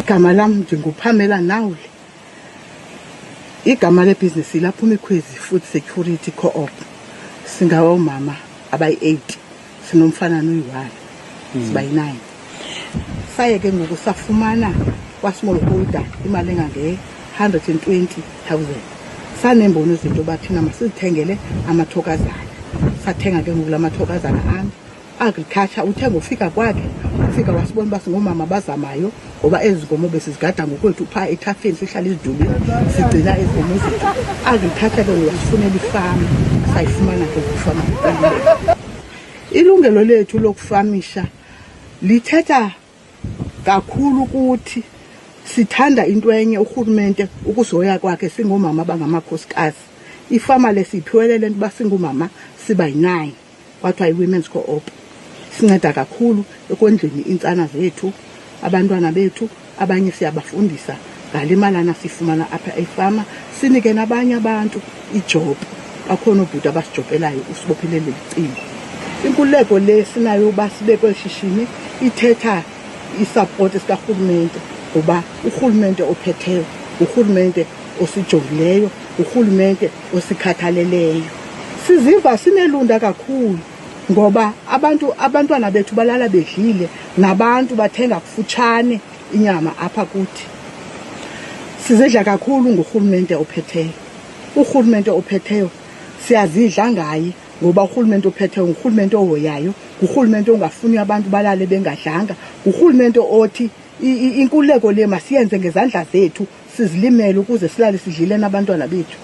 Igama lami ndinguPamela Nawule. Igama lebhizinisi lapho Umkhwezi Food Security Co-op. Singawomama abayi-8, sinomfana noyi-1, sibayi-9. Saye ke ngoku safumana kwa-smallholder imali engange-120,000. Sanembono izinto bathina masizithengele amathokazana. Sathenga ke ngoku lamathokazana ami. Agriculture uthenga ufika kwakhe, ufika wasibona uba singomama abazamayo ngoba ezi nkomo besizigada ngokwethu phaa ethafeni sihlala izidulini sigcina ezi nkomo zethu. Agriculture ke wasifunela ifama, sayifumana ke ukufama. Ilungelo lethu lokufamisha lithetha kakhulu ukuthi sithanda into enye urhulumente ukuzoya kwakhe singomama abangamakhosikazi. Ifama lesiphiwelele uba singomama sibayi-9 kwathiwa i-Women's Co-op. Sinceda kakhulu ekondleni intsana zethu, abantwana bethu, abanye siyabafundisa ngale malana sifumana apha efama, sinike nabanye abantu ijob. Bakhona obhuti abasijobelayo usibophelele licingo. Inkululeko le sinayo uba sibe kweli shishini ithetha isapoti sikarhulumente ngoba urhulumente ophetheyo, urhulumente osijongileyo, urhulumente osikhathaleleyo. Siziva sinelunda kakhulu ngoba abantwana bethu balala bedlile, nabantu bathenga kufutshane inyama apha kuthi. Sizidla kakhulu ngurhulumente ophetheyo. Urhulumente ophetheyo siyazidla ngaye ngoba urhulumente ophetheyo ngurhulumente ohoyayo, ngurhulumente ongafuni abantu balale bengadlanga, ngurhulumente othi inkululeko le masiyenze ngezandla zethu, sizilimele ukuze silale sidlile nabantwana bethu.